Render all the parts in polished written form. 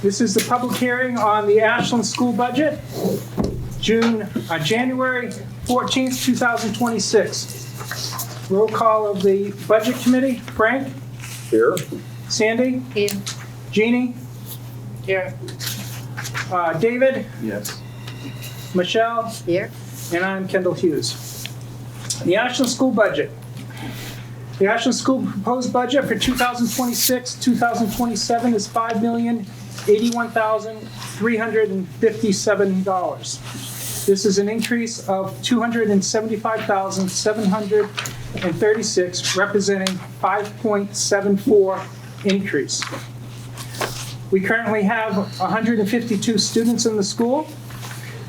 This is the public hearing on the Ashland school budget, January 14th, 2026. Roll call of the budget committee. Frank? Here. Sandy? Here. Jeannie? Here. David? Yes. Michelle? Here. And I'm Kendall Hughes. The Ashland school budget. The Ashland school proposed budget for 2026-2027 is $5,081,357. This is an increase of $275,736, representing 5.74 increase. We currently have 152 students in the school.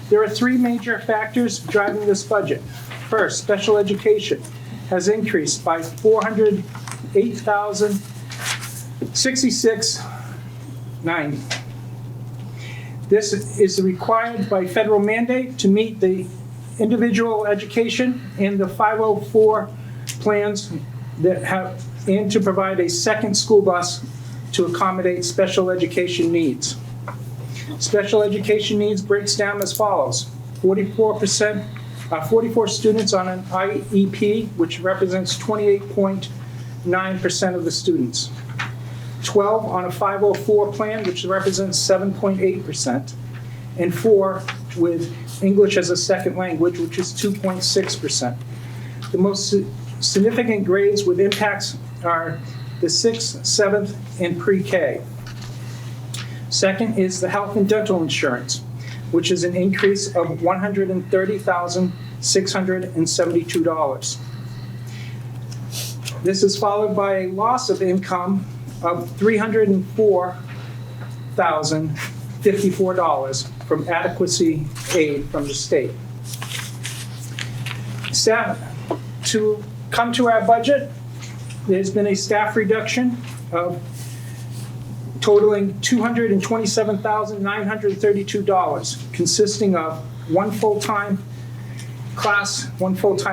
There are three major factors driving this budget. First, special education has increased by $408,066.90. This is required by federal mandate to meet the individual education and the 504 plans that have, and to provide a second school bus to accommodate special education needs. Special education needs breaks down as follows: 44 students on an IEP, which represents 28.9% of the students. 12 on a 504 plan, which represents 7.8%. And 4 with English as a second language, which is 2.6%. The most significant grades with impacts are the 6th, 7th, and pre-K. Second is the health and dental insurance, which is an increase of $130,672. This is followed by a loss of income of $304,054 from adequacy aid from the state. Staff, to come to our budget, there's been a staff reduction of totaling $227,932, consisting of one full-time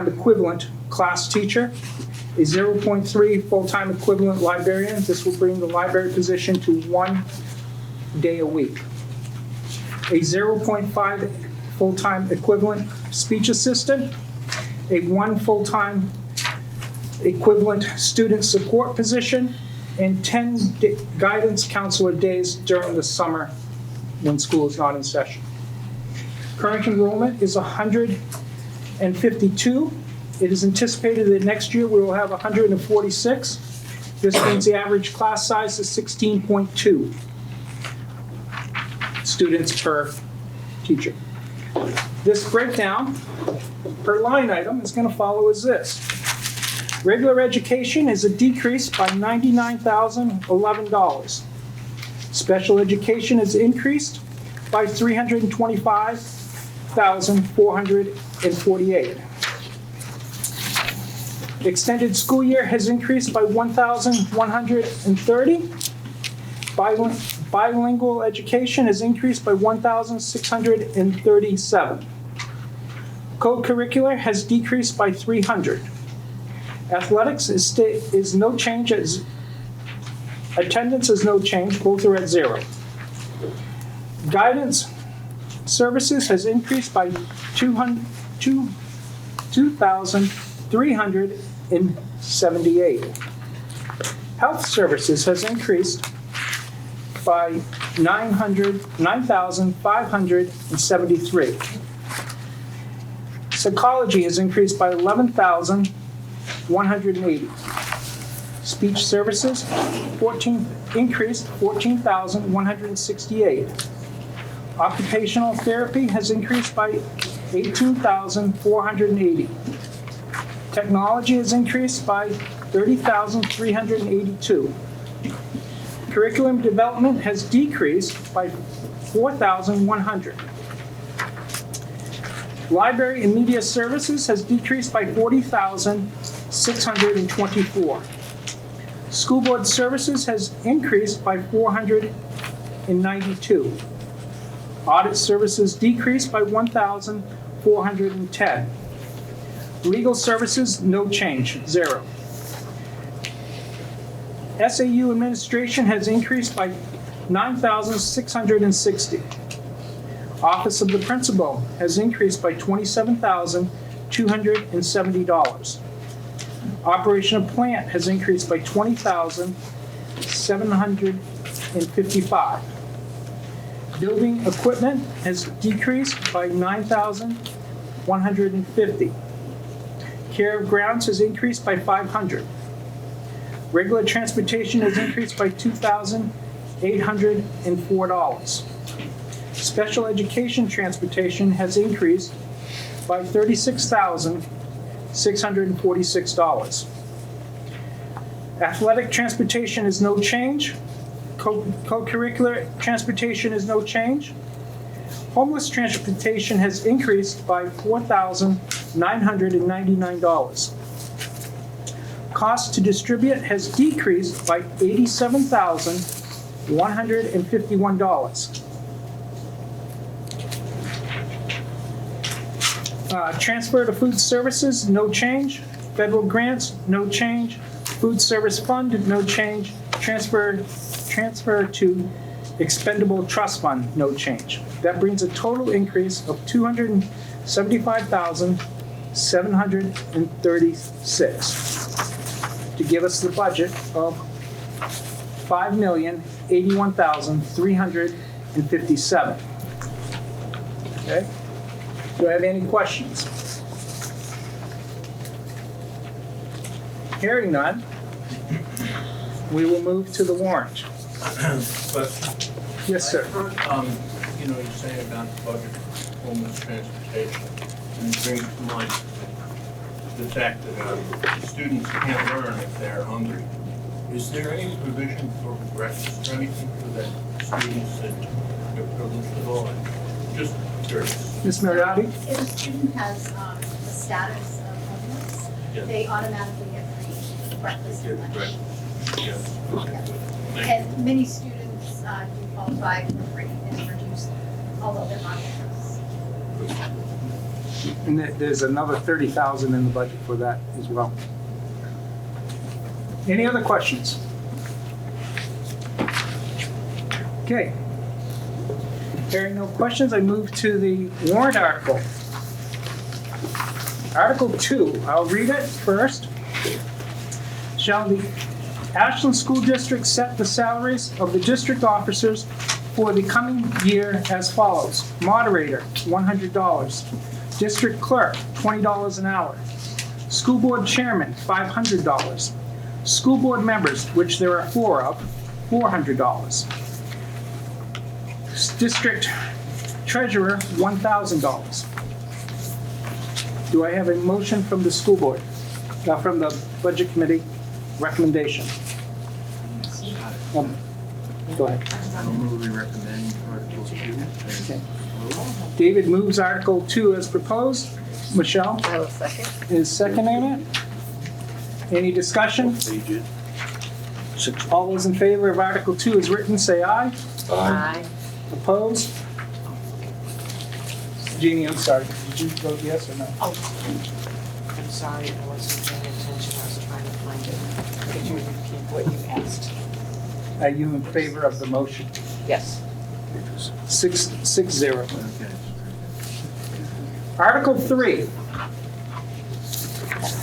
equivalent class teacher, a 0.3 full-time equivalent librarian. This will bring the library position to 1 day a week. A 0.5 full-time equivalent speech assistant, a 1 full-time equivalent student support position, and 10 guidance counselor days during the summer when school is not in session. Current enrollment is 152. It is anticipated that next year we will have 146. This means the average class size is 16.2 students per teacher. This breakdown per line item is going to follow as this. Regular education is a decrease by $99,011. Special education is increased by $325,448. Extended school year has increased by 1,130. Bilingual education has increased by 1,637. Co-curricular has decreased by 300. Athletics is no change, as attendance is no change, both are at 0. Guidance services has increased by 2,378. Health services has increased by 9,573. Psychology has increased by 11,180. Speech services increased 14,168. Occupational therapy has increased by 18,480. Technology has increased by 30,382. Curriculum development has decreased by 4,100. Library and media services has decreased by 40,624. School board services has increased by 492. Audit services decreased by 1,410. Legal services, no change, 0. SAU administration has increased by $9,660. Office of the Principal has increased by $27,270. Operation of plant has increased by $20,755. Building equipment has decreased by $9,150. Care of grounds has increased by $500. Regular transportation has increased by $2,804. Special education transportation has increased by $36,646. Athletic transportation is no change. Co-curricular transportation is no change. Homeless transportation has increased by $4,999. Cost to distribute has decreased by $87,151. Transfer to food services, no change. Federal grants, no change. Food service fund, no change. Transfer to expendable trust fund, no change. That brings a total increase of $275,736 to give us the budget of $5,081,357. Okay? Do I have any questions? Hearing none, we will move to the warrant. But Yes, sir. I've heard, you're saying about the budget for homeless transportation, and it brings to mind the fact that students can't learn if they're hungry. Is there any provision for breakfast or anything for the students that are privileged at all? Just curious. Ms. Mariotti? If a student has the status of homeless, Yeah. they automatically get free breakfast and lunch. Yes. And many students do qualify for free and reduced, although they're not homeless. And there's another $30,000 in the budget for that as well. Any other questions? Okay. Hearing no questions, I move to the warrant article. Article 2, I'll read it first. Shall the Ashland School District set the salaries of the district officers for the coming year as follows. Moderator, $100. District clerk, $20 an hour. School board chairman, $500. School board members, which there are 4 of, $400. District treasurer, $1,000. Do I have a motion from the school board, from the budget committee recommendation? Go ahead. I'll move we recommend Article 2. Okay. David moves Article 2 as proposed. Michelle I will second. is seconding it. Any discussion? All those in favor of Article 2 as written, say aye. Aye. Opposed? Jeannie, I'm sorry. Did you vote yes or no? Oh, I'm sorry, I wasn't paying attention, I was trying to find it. Could you repeat what you asked? Are you in favor of the motion? Yes. 6-0. Okay. Article 3.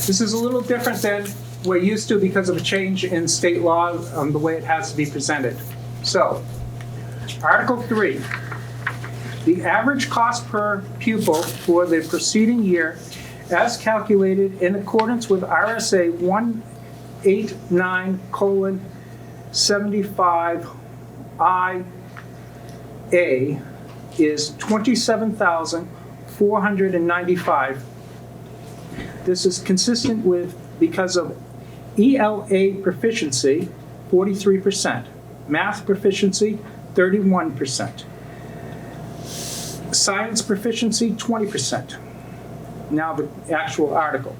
This is a little different than we're used to because of a change in state law on the way it has to be presented. So, Article 3. The average cost per pupil for the preceding year as calculated in accordance with RSA 189:75IA is $27,495. This is consistent with because of ELA proficiency, 43%, math proficiency, 31%, science proficiency, 20%. Now the actual article.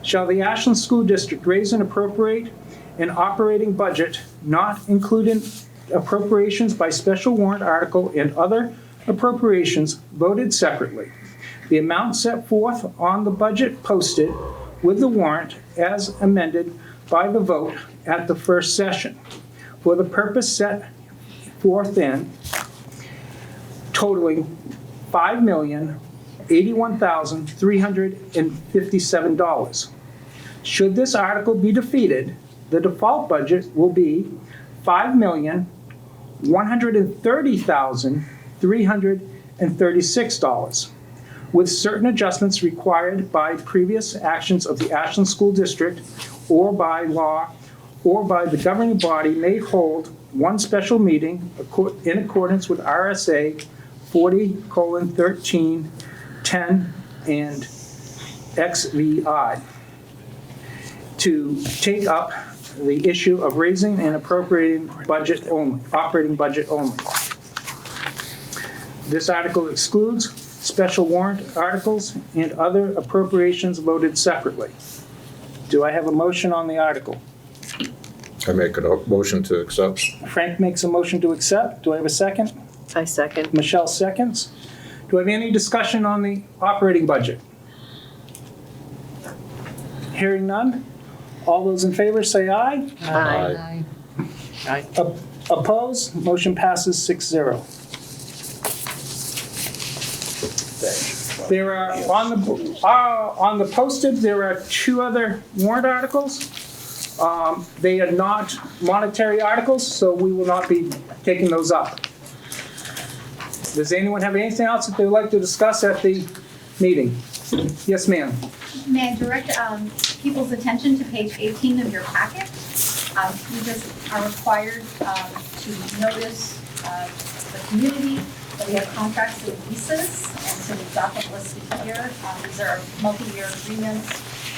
Shall the Ashland School District raise and appropriate an operating budget, not including appropriations by special warrant article and other appropriations voted separately, the amount set forth on the budget posted with the warrant as amended by the vote at the first session, for the purpose set fourth in, totaling $5,081,357. Should this article be defeated, the default budget will be $5,130,336, with certain adjustments required by previous actions of the Ashland School District or by law or by the governing body may hold one special meeting in accordance with RSA 40:13-10 and XVI to take up the issue of raising and appropriating budget only, operating budget only. This article excludes special warrant articles and other appropriations voted separately. Do I have a motion on the article? I make a motion to accept. Frank makes a motion to accept. Do I have a second? I second. Michelle seconds. Do I have any discussion on the operating budget? Hearing none. All those in favor say aye. Aye. Aye. Opposed? Motion passes 6-0. There are, on the posted, there are two other warrant articles. They are not monetary articles, so we will not be taking those up. Does anyone have anything else that they would like to discuss at the meeting? Yes, ma'am. May I direct people's attention to page 18 of your packet? You just are required to notice the community that we have contracts and leases, and so we've got them listed here. These are multi-year agreements,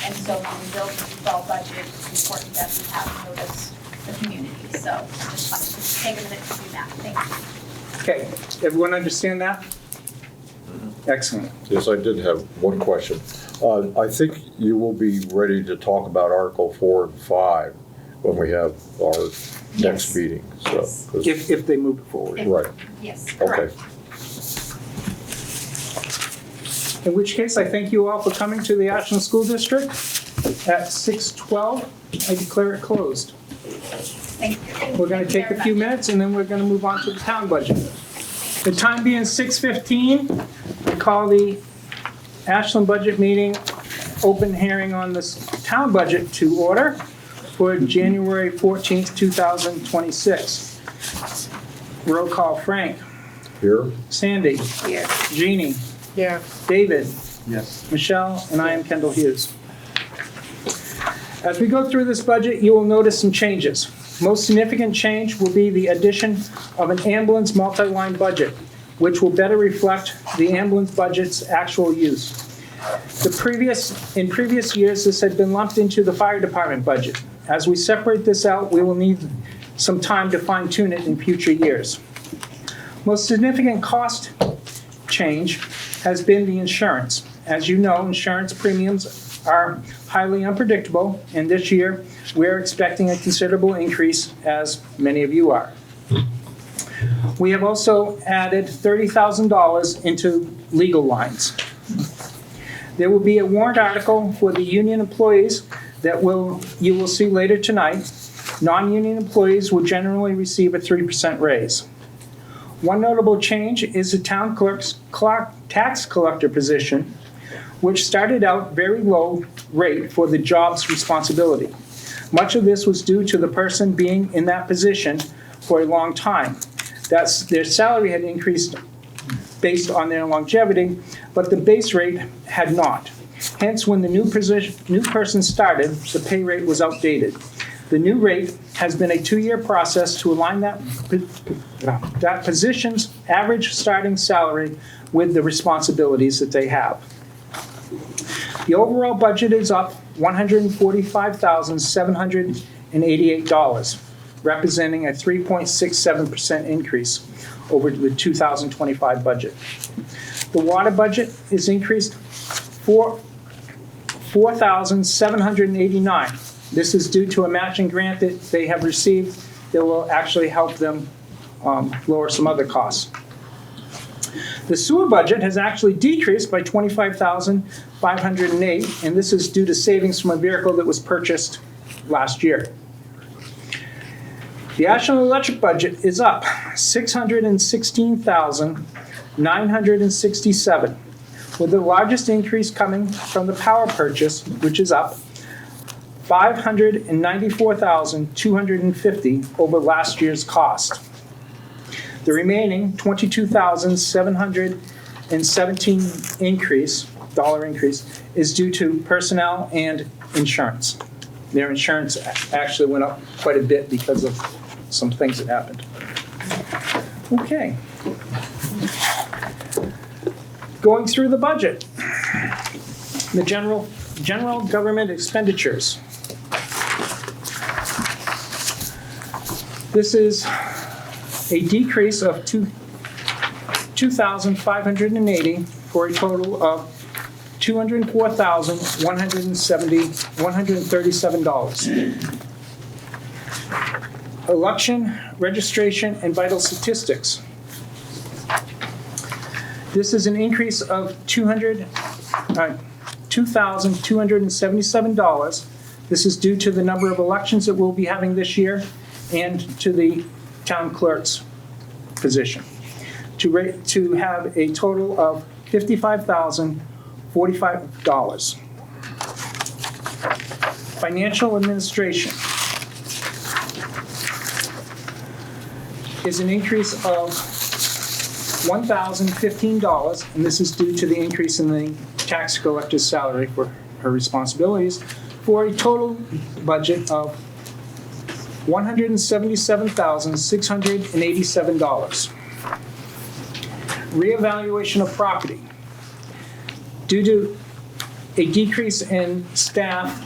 and so when we build the default budget, it's important that we have noticed the community. So I just wanted to take a minute to do that. Thank you. Okay, everyone understand that? Excellent. Yes, I did have one question. I think you will be ready to talk about Article 4 and 5 when we have our next Yes. meeting. So, Yes. 'cause- If they move it forward. right, Yes, okay. correct. In which case, I thank you all for coming to the Ashland School District. At 6:12, I declare it closed. Thank you. We're going to take a few minutes, and then we're going to move on to the town budget. The time being 6:15, I call the Ashland Budget Meeting open hearing on this town budget to order for January 14th, 2026. Roll call: Frank, Here? Sandy, Here. Jeannie, Here. David, Yes. Michelle, and I am Kendall Hughes. As we go through this budget, you will notice some changes. Most significant change will be the addition of an ambulance multi-line budget, which will better reflect the ambulance budget's actual use. In previous years, this had been lumped into the fire department budget. As we separate this out, we will need some time to fine-tune it in future years. Most significant cost change has been the insurance. As you know, insurance premiums are highly unpredictable, and this year we're expecting a considerable increase, as many of you are. We have also added $30,000 into legal lines. There will be a warrant article for the union employees that you will see later tonight. Non-union employees will generally receive a 3% raise. One notable change is the town clerk's tax collector position, which started out very low rate for the job's responsibility. Much of this was due to the person being in that position for a long time. Their salary had increased based on their longevity, but the base rate had not. Hence, when the new person started, the pay rate was outdated. The new rate has been a 2-year process to align that position's average starting salary with the responsibilities that they have. The overall budget is up $145,788, representing a 3.67% increase over the 2025 budget. The water budget is increased $4,789. This is due to a matching grant that they have received that will actually help them lower some other costs. The sewer budget has actually decreased by $25,508, and this is due to savings from a vehicle that was purchased last year. The Ashland Electric budget is up $616,967, with the largest increase coming from the power purchase, which is up $594,250 over last year's cost. The remaining $22,717 dollar increase is due to personnel and insurance. Their insurance actually went up quite a bit because of some things that happened. Okay. Going through the budget. The general government expenditures. This is a decrease of $2,580 for a total of $137. Election, registration, and vital statistics. This is an increase of $2,277. This is due to the number of elections that we'll be having this year and to the town clerk's position. To have a total of $55,045. Financial administration is an increase of $1,015, and this is due to the increase in the tax collector's salary for her responsibilities, for a total budget of $177,687. Reevaluation of property. Due to a decrease in staff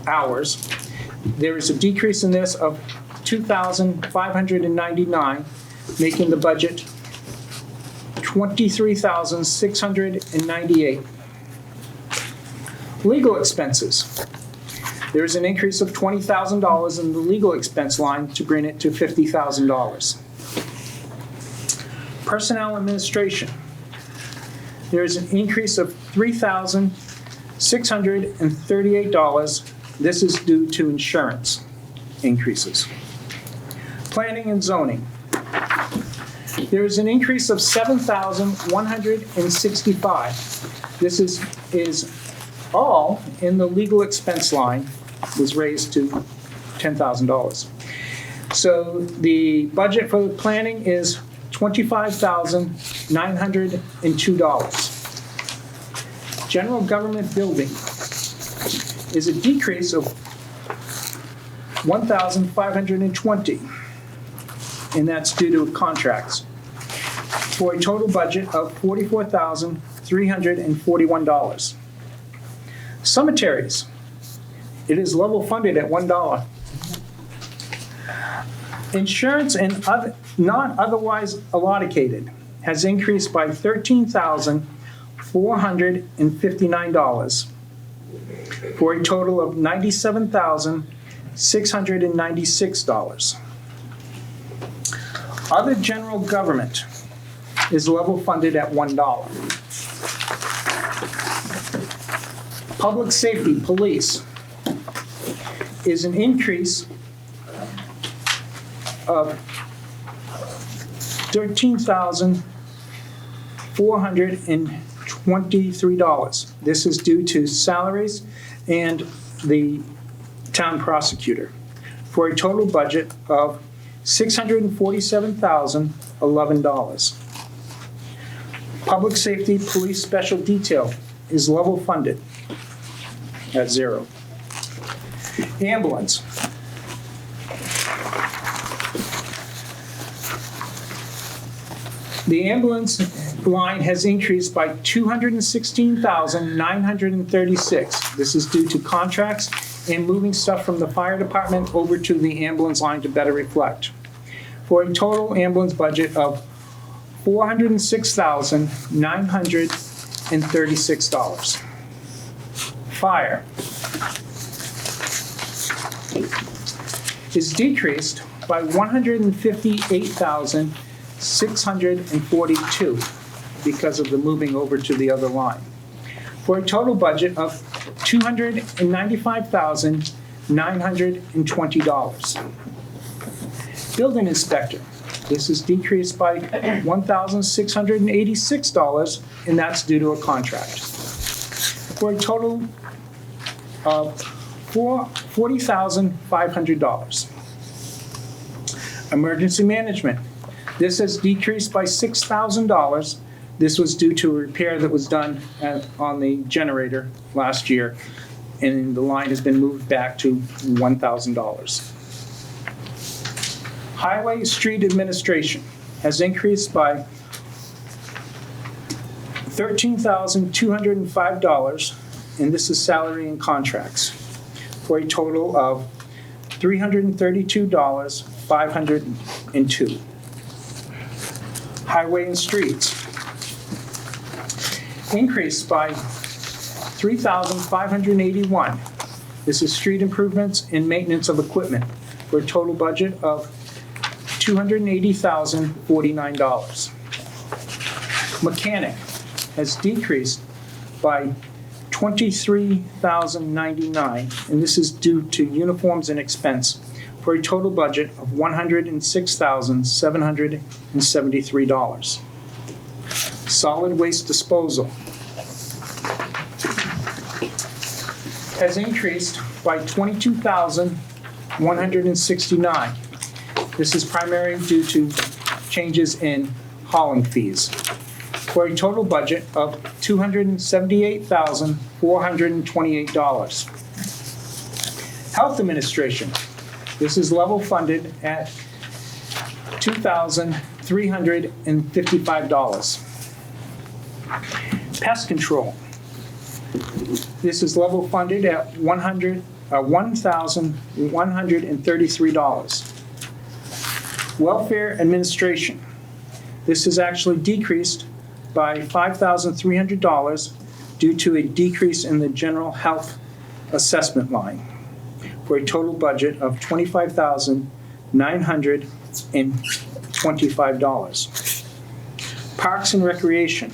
hours, there is a decrease in this of $2,599, making the budget $23,698. Legal expenses. There is an increase of $20,000 in the legal expense line to bring it to $50,000. Personnel administration. There is an increase of $3,638. This is due to insurance increases. Planning and zoning. There is an increase of $7,165. This is all in the legal expense line, was raised to $10,000. So the budget for the planning is $25,902. General government building is a decrease of $1,520, and that's due to contracts, for a total budget of $44,341. Cemeteries, it is level funded at $1. Insurance and not otherwise allocated has increased by $13,459 for a total of $97,696. Other general government is level funded at $1. Public safety, police, is an increase of $13,423. This is due to salaries and the town prosecutor, for a total budget of $647,011. Public safety, police special detail is level funded at $0. Ambulance. The ambulance line has increased by $216,936. This is due to contracts and moving stuff from the fire department over to the ambulance line to better reflect, for a total ambulance budget of $406,936. Fire is decreased by $158,642 because of the moving over to the other line, for a total budget of $295,920. Building inspector, this is decreased by $1,686, and that's due to a contract. For a total of $40,500. Emergency management, this has decreased by $6,000. This was due to a repair that was done on the generator last year, and the line has been moved back to $1,000. Highway Street Administration has increased by $13,205, and this is salary and contracts, for a total of $332,502. Highway and Streets increased by $3,581. This is street improvements and maintenance of equipment, for a total budget of $280,049. Mechanic has decreased by $23,099, and this is due to uniforms and expense, for a total budget of $106,773. Solid waste disposal has increased by $22,169. This is primarily due to changes in hauling fees, for a total budget of $278,428. Health administration, this is level funded at $2,355. Pest control, this is level funded at $1,133. Welfare administration, this is actually decreased by $5,300 due to a decrease in the general health assessment line, for a total budget of $25,925. Parks and recreation,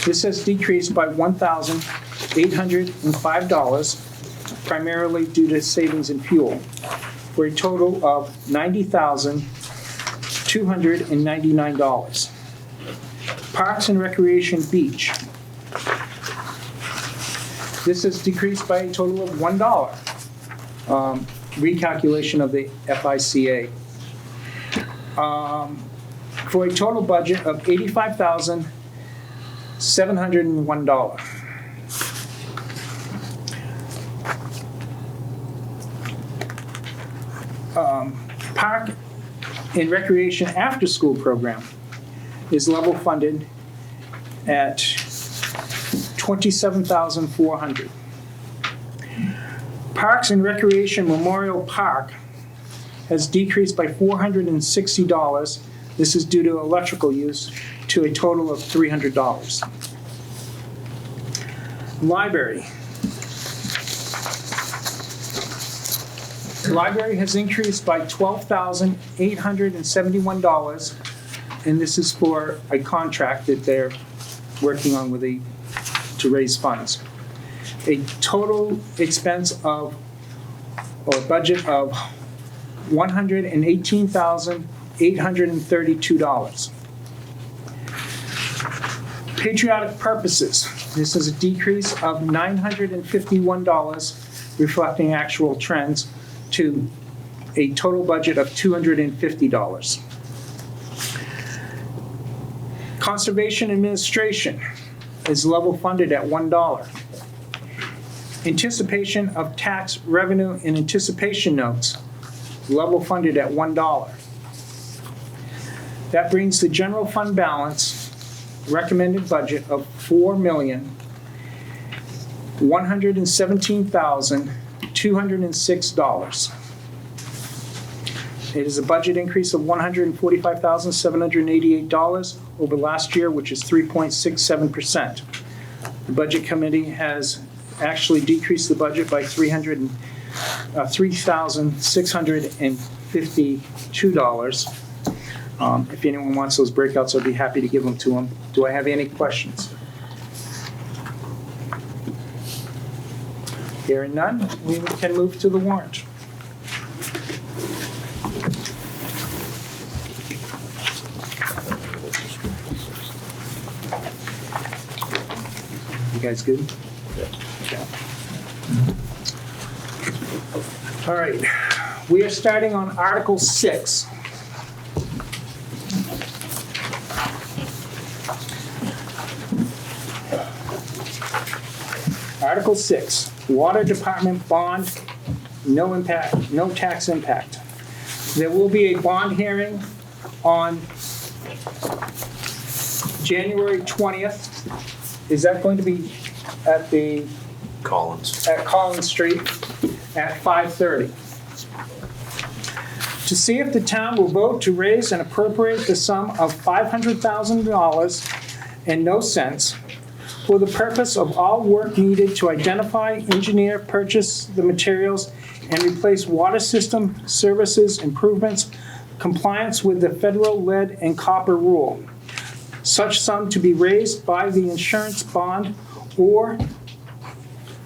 this has decreased by $1,805, primarily due to savings in fuel, for a total of $90,299. Parks and Recreation Beach, this has decreased by a total of $1, recalculation of the FICA, for a total budget of $85,701. Park and Recreation After School Program is level funded at $27,400. Parks and Recreation Memorial Park has decreased by $460. This is due to electrical use, to a total of $300. Library. Library has increased by $12,871, and this is for a contract that they're working on with to raise funds. A total expense of, or budget of, $118,832. Patriotic purposes, this is a decrease of $951, reflecting actual trends, to a total budget of $250. Conservation Administration is level funded at $1. Anticipation of tax revenue and anticipation notes, level funded at $1. That brings the general fund balance recommended budget of $4,117,206. It is a budget increase of $145,788 over last year, which is 3.67%. The Budget Committee has actually decreased the budget by $3,652. If anyone wants those breakouts, I'd be happy to give them to them. Do I have any questions? Hearing none, we can move to the warrant. guys good? All right, we are starting on Article 6. Article 6, Water Department bond, no impact, no tax impact. There will be a bond hearing on January 20th. Is that going to be at Collins. at Collins Street at 5:30? To see if the town will vote to raise and appropriate the sum of $500,000 and no cents for the purpose of all work needed to identify, engineer, purchase the materials, and replace water system services improvements compliance with the federal lead and copper rule. Such sum to be raised by the insurance bond or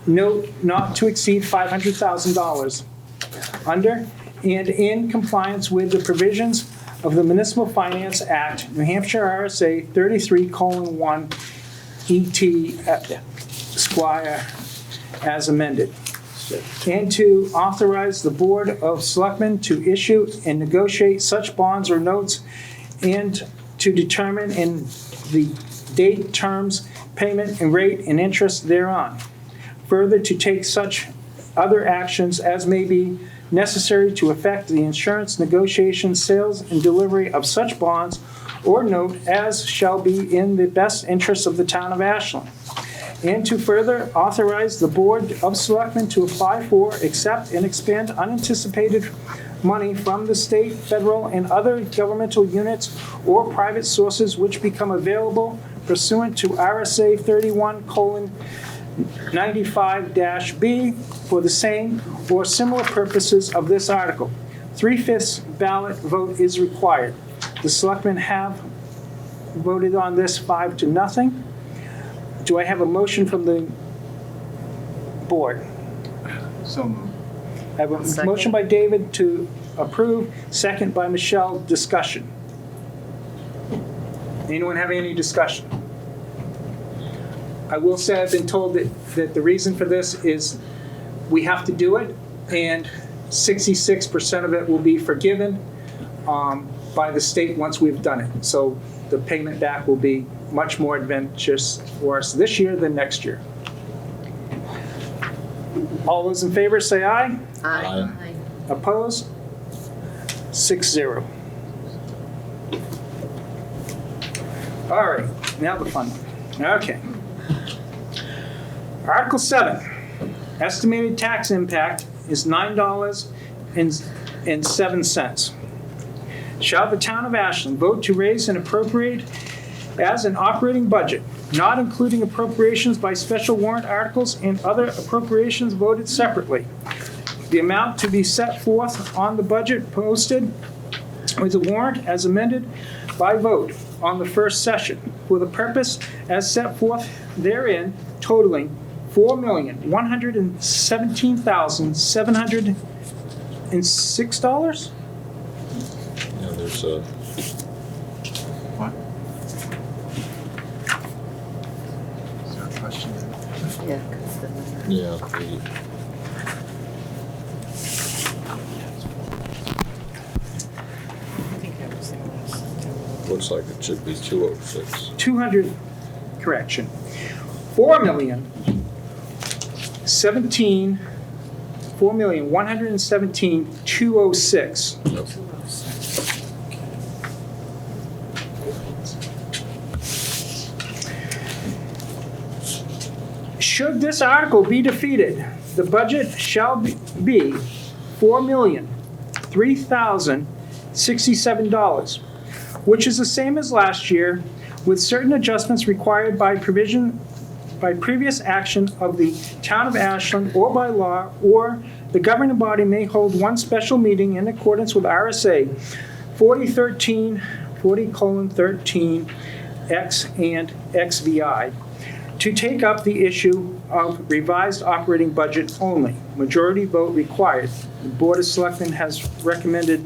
note not to exceed $500,000 under and in compliance with the provisions of the Municipal Finance Act, New Hampshire RSA 33:1 ET Squire as amended. And to authorize the Board of Selectmen to issue and negotiate such bonds or notes and to determine in the date, terms, payment, and rate and interest thereon. Further, to take such other actions as may be necessary to effect the insurance negotiation, sales, and delivery of such bonds or note as shall be in the best interest of the town of Ashland. And to further authorize the Board of Selectmen to apply for, accept, and expend unanticipated money from the state, federal, and other governmental units or private sources which become available pursuant to RSA 31:95-B for the same or similar purposes of this article. 3/5 ballot vote is required. The Selectmen have voted on this 5-0. Do I have a motion from the board? So moved. I have a Second. motion by David to approve, second by Michelle. Discussion. Anyone have any discussion? I will say I've been told that the reason for this is we have to do it, and 66% of it will be forgiven by the state once we've done it. So the payment back will be much more advantageous for us this year than next year. All those in favor say aye. Aye. Opposed? 6-0. All right, now the fun one. Okay. Article 7, estimated tax impact is $9.07. Shall the town of Ashland vote to raise and appropriate as an operating budget, not including appropriations by special warrant articles and other appropriations voted separately, the amount to be set forth on the budget posted with the warrant as amended by vote on the first session for the purpose as set forth therein, totaling $4,117,706? Yeah, there's a, What? Is there a question? Yeah, 'cause the number. yeah, I think that was the last. looks like it should be 206. 200, correction, 4,117,206. Yep. Should this article be defeated, the budget shall be $4,003,067, which is the same as last year, with certain adjustments required by previous action of the town of Ashland or by law, or the governing body may hold one special meeting in accordance with RSA 40:13 X and XVI to take up the issue of revised operating budget only. Majority vote required. The Board of Selectmen has recommended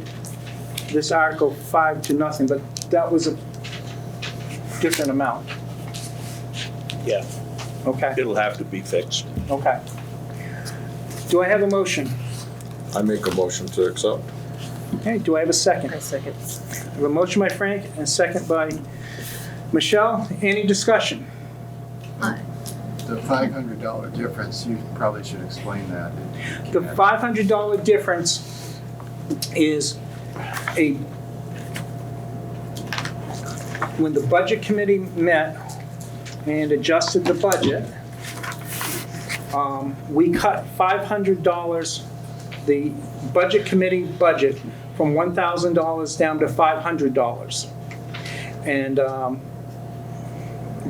this article 5-0, but that was a different amount. Yeah. Okay, It'll have to be fixed. okay. Do I have a motion? I make a motion to accept. Okay, do I have a second? I second. I have a motion by Frank and a second by Michelle. Any discussion? The $500 difference, you probably should explain that. The $500 difference is when the budget committee met and adjusted the budget, we cut $500, the budget committee budget, from $1,000 down to $500. And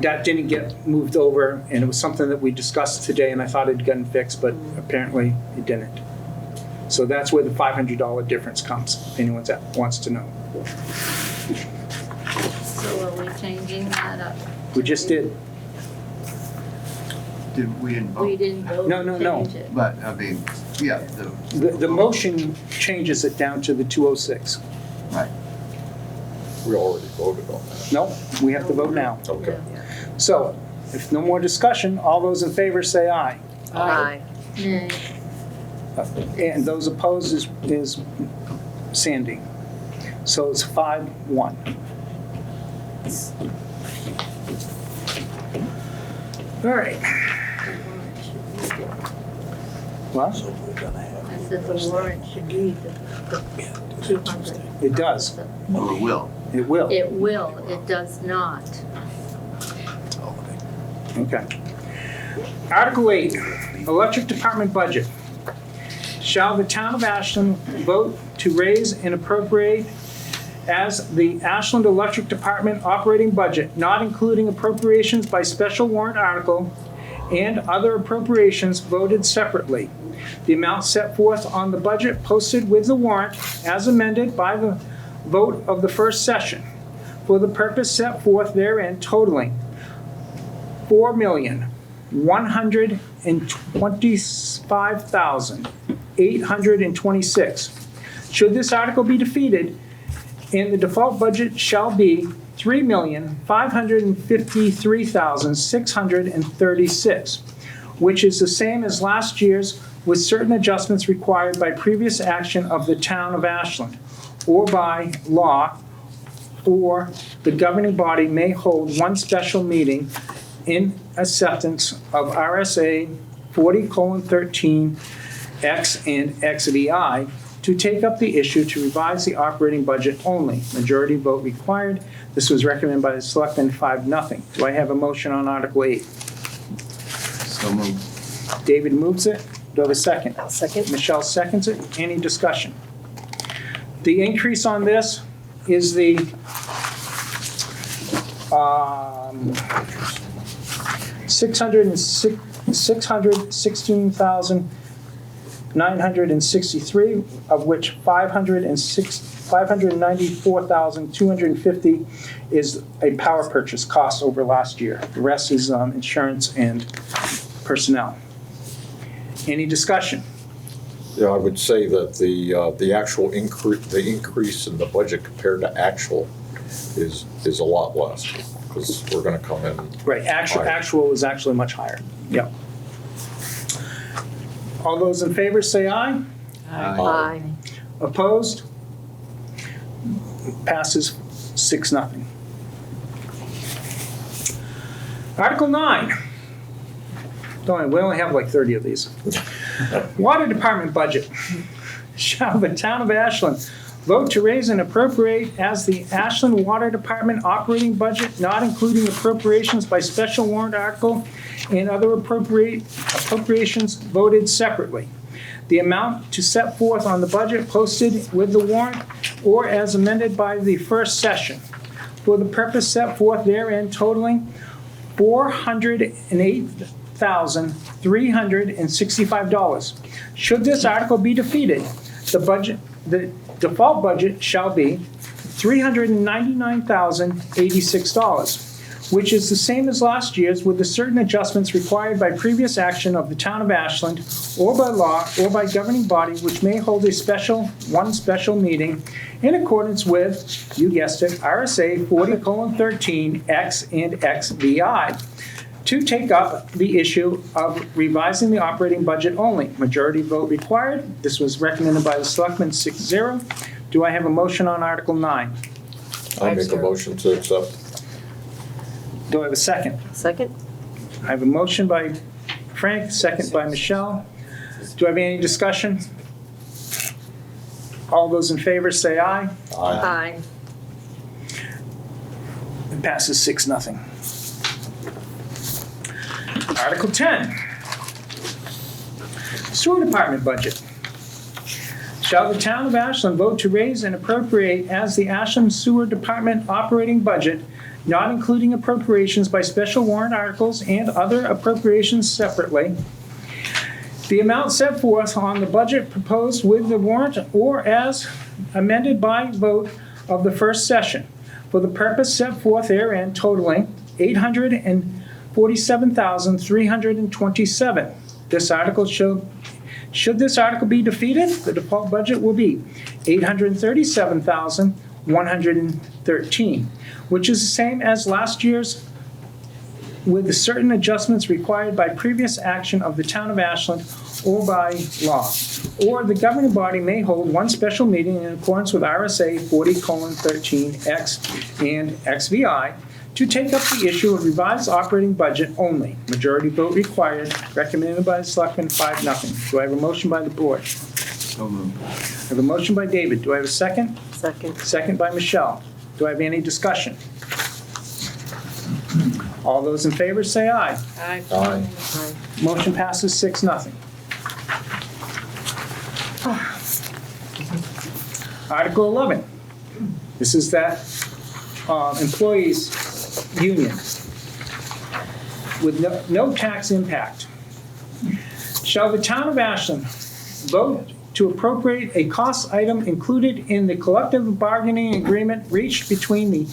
that didn't get moved over, and it was something that we discussed today, and I thought it'd gotten fixed, but apparently it didn't. So that's where the $500 difference comes, if anyone wants to know. So are we changing that up? We just did. We didn't vote. We didn't vote No, to no, no. change it. But, I mean, yeah, The motion changes it down to the 206. right. We already voted on that. No, we have to vote now. Okay. So, if no more discussion, all those in favor say aye. Aye. Nay. And those opposed is Sandy. So it's 5-1. All right. What? So we're gonna have. I said the warrant should be the 200. It does. Or will. It will. It will, it does not. Okay. Article 8, Electric Department Budget. Shall the town of Ashland vote to raise and appropriate as the Ashland Electric Department operating budget, not including appropriations by special warrant article and other appropriations voted separately. The amount set forth on the budget posted with the warrant as amended by the vote of the first session for the purpose set forth therein totaling $4,125,826. Should this article be defeated, and the default budget shall be $3,553,636, which is the same as last year's with certain adjustments required by previous action of the town of Ashland or by law, or the governing body may hold one special meeting in acceptance of RSA 40:13 X and XVI to take up the issue to revise the operating budget only. Majority vote required. This was recommended by the selectmen 5-0. Do I have a motion on Article 8? So moved. David moves it. Do I have a second? I'll second. Michelle seconds it. Any discussion? The increase on this is the $616,963, of which $594,250 is a power purchase cost over last year. The rest is insurance and personnel. Any discussion? Yeah, I would say that the actual increase in the budget compared to actual is a lot less, because we're gonna come in. Right, actual is actually much higher. Yep. All those in favor say aye. Aye. Opposed? Passes 6-0. Article 9. We only have like 30 of these. Water Department budget. Shall the town of Ashland vote to raise and appropriate as the Ashland Water Department operating budget, not including appropriations by special warrant article and other appropriations voted separately. The amount to set forth on the budget posted with the warrant or as amended by the first session for the purpose set forth therein totaling $408,365. Should this article be defeated, the default budget shall be $399,086, which is the same as last year's with the certain adjustments required by previous action of the town of Ashland or by law or by governing body which may hold one special meeting in accordance with, you guessed it, RSA 40:13 X and XVI. to take up the issue of revising the operating budget only. Majority vote required. This was recommended by the Selectmen 6-0. Do I have a motion on Article 9? I make a 5-0. motion to accept. Do I have a second? Second? I have a motion by Frank, second by Michelle. Do I have any discussion? All those in favor say aye. Aye. It passes 6-0. Article 10. Sewer Department Budget. Shall the town of Ashland vote to raise and appropriate as the Ashland Sewer Department operating budget, not including appropriations by special warrant articles and other appropriations separately, the amount set forth on the budget proposed with the warrant or as amended by vote of the first session for the purpose set forth therein totaling $847,327. This article should this article be defeated, the default budget will be $837,113, which is the same as last year's with certain adjustments required by previous action of the town of Ashland or by law. Or the governing body may hold one special meeting in accordance with RSA 40:13X and XVI to take up the issue of revised operating budget only. Majority vote required, recommended by the Selectmen 5-0. Do I have a motion by the board? So moved. I have a motion by David. Do I have a second? Second. Second by Michelle. Do I have any discussion? All those in favor say aye. Aye. Aye. Motion passes 6-0. Article 11. This is that employees union with no tax impact. Shall the town of Ashland vote to appropriate a cost item included in the collective bargaining agreement reached between the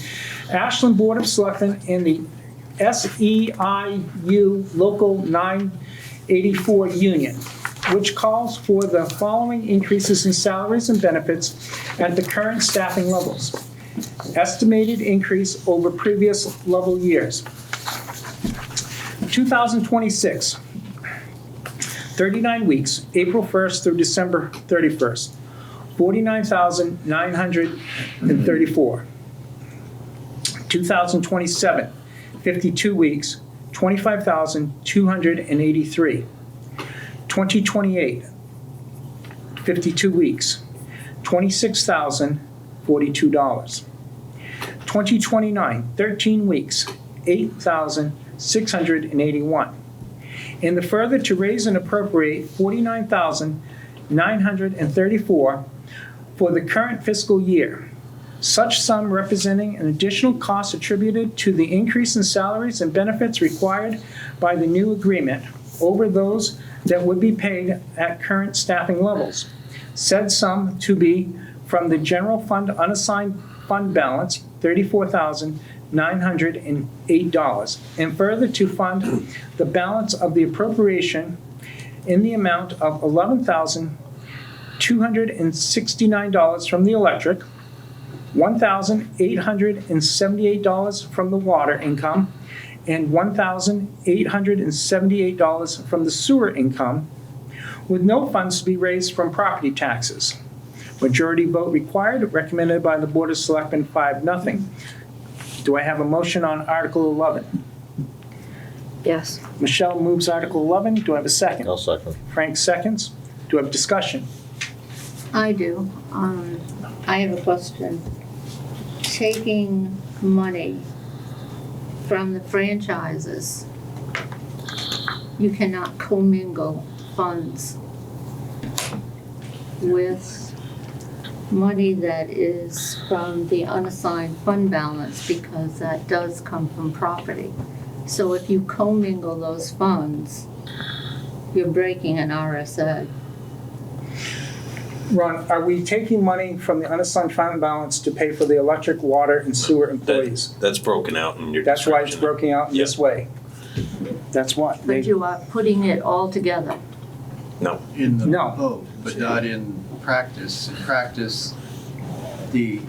Ashland Board of Selectmen and the SEIU Local 984 Union, which calls for the following increases in salaries and benefits at the current staffing levels. Estimated increase over previous level years. 2026, 39 weeks, April 1st through December 31st, 49,934. 2027, 52 weeks, 25,283. 2028, 52 weeks, $26,042. 2029, 13 weeks, $8,681. And the further to raise and appropriate $49,934 for the current fiscal year. Such sum representing an additional cost attributed to the increase in salaries and benefits required by the new agreement over those that would be paid at current staffing levels. Said sum to be from the general fund unassigned fund balance, $34,908, and further to fund the balance of the appropriation in the amount of $11,269 from the electric, $1,878 from the water income, and $1,878 from the sewer income, with no funds to be raised from property taxes. Majority vote required, recommended by the Board of Selectmen 5-0. Do I have a motion on Article 11? Yes. Michelle moves Article 11. Do I have a second? I'll second. Frank seconds. Do I have discussion? I do. I have a question. Taking money from the franchises, you cannot commingle funds with money that is from the unassigned fund balance because that does come from property. So if you commingle those funds, you're breaking an RSA. Ron, are we taking money from the unassigned fund balance to pay for the electric, water, and sewer employees? That's broken out in your That's why it's description. broken out in this way. That's what. But you are putting it all together. No, In the No. vote, but not in practice. In practice, the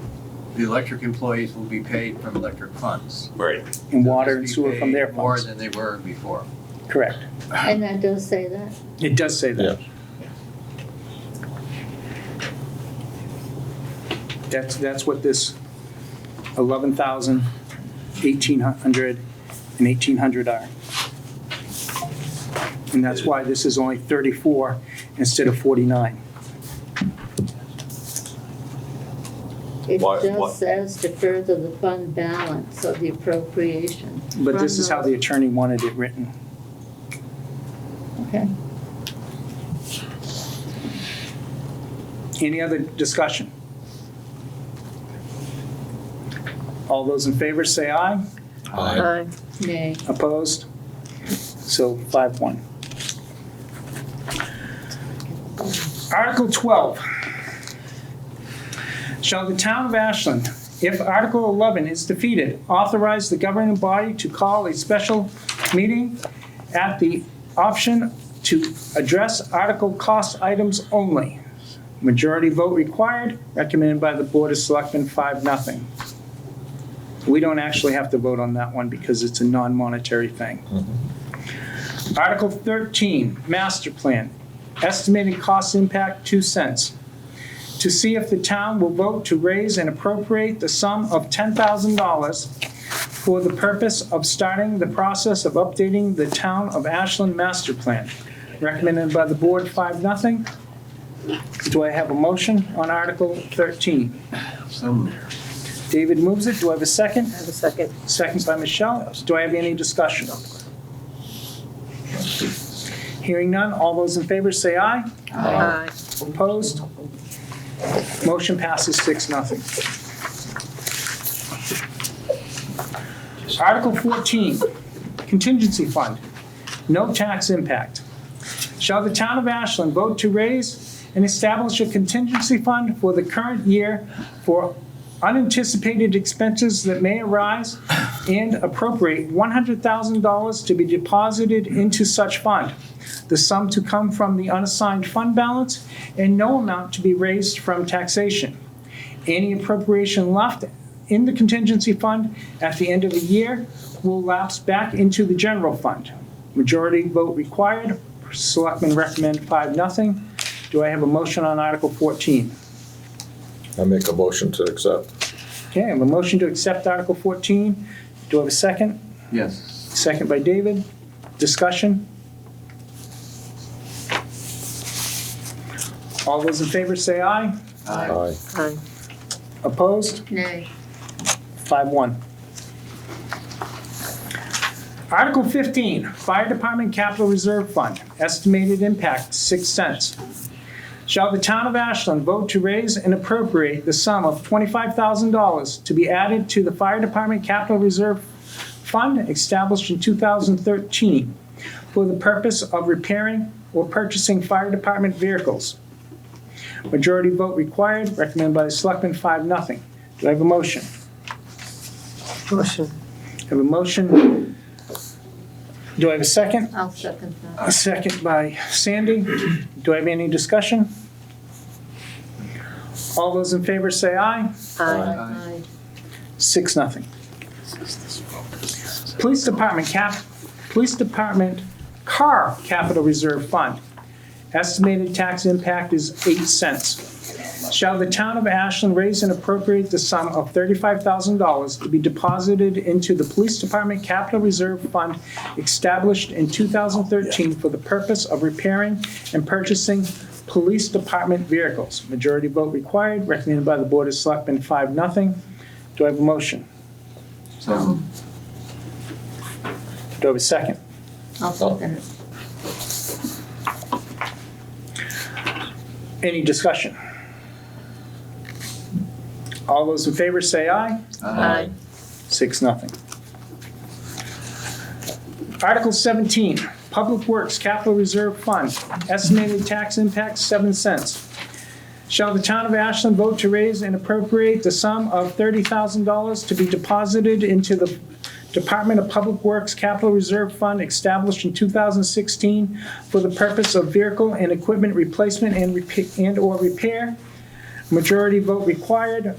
the electric employees will be paid from electric funds. Right. And They'll water just and be sewer from their paid more funds. than they were before. Correct. And that does say that? It does say that. That's what this 11,000, 1,800, and 1,800 are. And that's why this is only 34 instead of 49. It Why- just says to further the fund balance of the appropriation. But this from is how the those- attorney wanted it written. Okay. Any other discussion? All those in favor say aye. Aye. Nay. Opposed? So 5-1. Article 12. Shall the town of Ashland, if Article 11 is defeated, authorize the governing body to call a special meeting at the option to address article cost items only? Majority vote required, recommended by the Board of Selectmen, 5-0. We don't actually have to vote on that one because it's a non-monetary thing. Article 13, master plan, estimated cost impact 2 cents. To see if the town will vote to raise and appropriate the sum of $10,000 for the purpose of starting the process of updating the town of Ashland master plan. Recommended by the board, 5-0. Do I have a motion on Article 13? Some David moves it. Do I have a second? I have a second. Second by Michelle. Do I have any discussion? Hearing none, all those in favor say aye. Aye. Opposed? Motion passes 6-0. Article 14, contingency fund, no tax impact. Shall the town of Ashland vote to raise and establish a contingency fund for the current year for unanticipated expenses that may arise and appropriate $100,000 to be deposited into such fund, the sum to come from the unassigned fund balance, and no amount to be raised from taxation. Any appropriation left in the contingency fund at the end of the year will lapse back into the general fund. Majority vote required. Selectmen recommend 5-0. Do I have a motion on Article 14? I make a motion to accept. Okay, I have a motion to accept Article 14. Do I have a second? Yes. Second by David. Discussion? All those in favor say aye. Aye. Aye. Opposed? Nay. 5-1. Article 15, Fire Department Capital Reserve Fund, estimated impact 6 cents. Shall the town of Ashland vote to raise and appropriate the sum of $25,000 to be added to the Fire Department Capital Reserve Fund established in 2013 for the purpose of repairing or purchasing fire department vehicles? Majority vote required, recommended by the Selectmen, 5-0. Do I have a motion? Motion. I have a motion. Do I have a second? I'll second that. A second by Sandy. Do I have any discussion? All those in favor say aye. Aye. 6-0. Police Department Car Capital Reserve Fund. Estimated tax impact is 8 cents. Shall the town of Ashland raise and appropriate the sum of $35,000 to be deposited into the Police Department Capital Reserve Fund established in 2013 for the purpose of repairing and purchasing police department vehicles? Majority vote required, recommended by the Board of Selectmen, 5-0. Do I have a motion? So, Do I have a second? I'll second it. Any discussion? All those in favor say aye. Aye. 6-0. Article 17, Public Works Capital Reserve Fund, estimated tax impact 7 cents. Shall the town of Ashland vote to raise and appropriate the sum of $30,000 to be deposited into the Department of Public Works Capital Reserve Fund established in 2016 for the purpose of vehicle and equipment replacement and or repair? Majority vote required,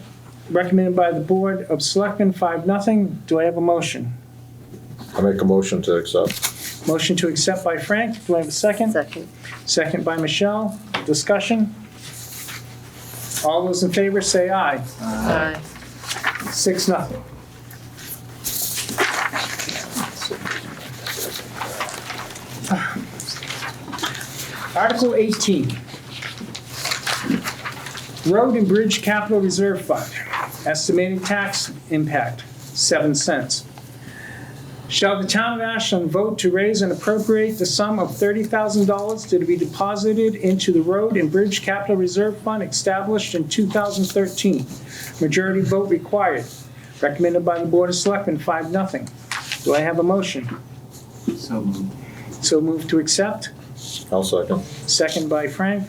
recommended by the Board of Selectmen, 5-0. Do I have a motion? I make a motion to accept. Motion to accept by Frank. Do I have a second? Second. Second by Michelle. Discussion? All those in favor say aye. Aye. 6-0. Article 18. Road and Bridge Capital Reserve Fund. Estimated tax impact, 7 cents. Shall the town of Ashland vote to raise and appropriate the sum of $30,000 to be deposited into the Road and Bridge Capital Reserve Fund established in 2013? Majority vote required. Recommended by the Board of Selectmen, 5-0. Do I have a motion? So moved. So moved to accept. I'll second. Second by Frank.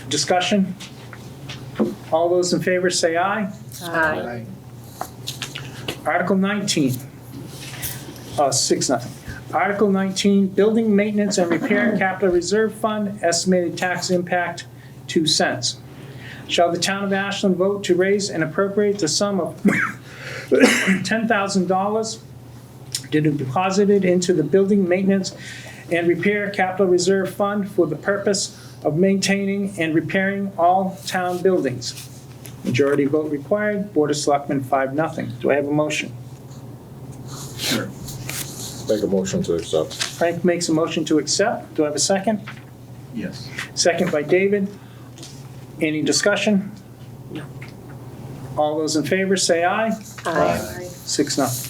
Discussion? All those in favor say aye. Aye. Article 19. 6-0. Article 19, Building Maintenance and Repair Capital Reserve Fund, estimated tax impact, 2 cents. Shall the town of Ashland vote to raise and appropriate the sum of $10,000 to be deposited into the Building Maintenance and Repair Capital Reserve Fund for the purpose of maintaining and repairing all town buildings? Majority vote required. Board of Selectmen, 5-0. Do I have a motion? Sure. Make a motion to accept. Frank makes a motion to accept. Do I have a second? Yes. Second by David. Any discussion? No. All those in favor say aye. Aye. 6-0.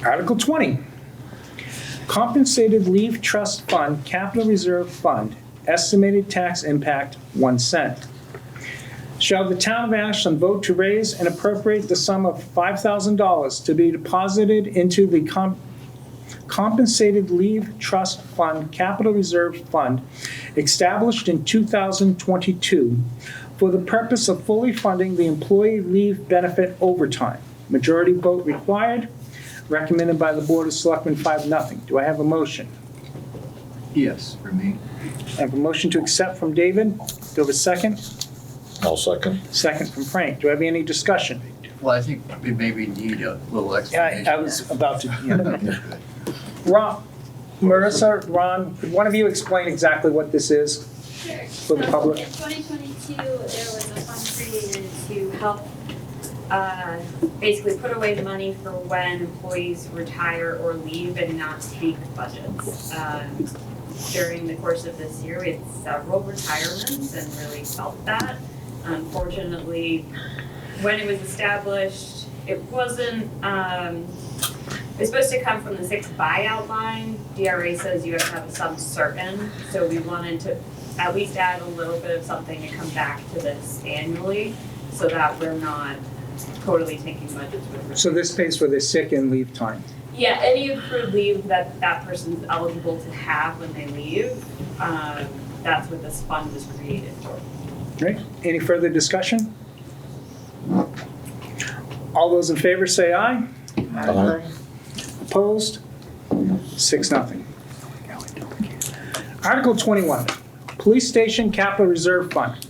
Article 20. Compensated Leave Trust Fund, Capital Reserve Fund, estimated tax impact, 1 cent. Shall the town of Ashland vote to raise and appropriate the sum of $5,000 to be deposited into the Compensated Leave Trust Fund, Capital Reserve Fund, established in 2022, for the purpose of fully funding the employee leave benefit overtime? Majority vote required. Recommended by the Board of Selectmen, 5-0. Do I have a motion? Yes, for me. I have a motion to accept from David. Do I have a second? I'll second. Second from Frank. Do I have any discussion? Well, I think we maybe need a little explanation. I was about to, yeah. Good. Ron, Marissa, Ron, could one of you explain exactly what this is Sure. for the public? In 2022, there was a fund created to help basically put away money for when employees retire or leave and not take budgets. During the course of this year, we had several retirements and really felt that. Unfortunately, when it was established, it wasn't, it's supposed to come from the 6th buyout line. DRA says you have to have a sum certain, so we wanted to at least add a little bit of something to come back to this annually so that we're not totally taking budgets with. So this pays for the sick and leave time. Yeah, any accrued leave that that person's eligible to have when they leave, that's what this fund was created for. Right? Any further discussion? All those in favor say aye. Aye. Opposed? 6-0. Article 21, Police Station Capital Reserve Fund.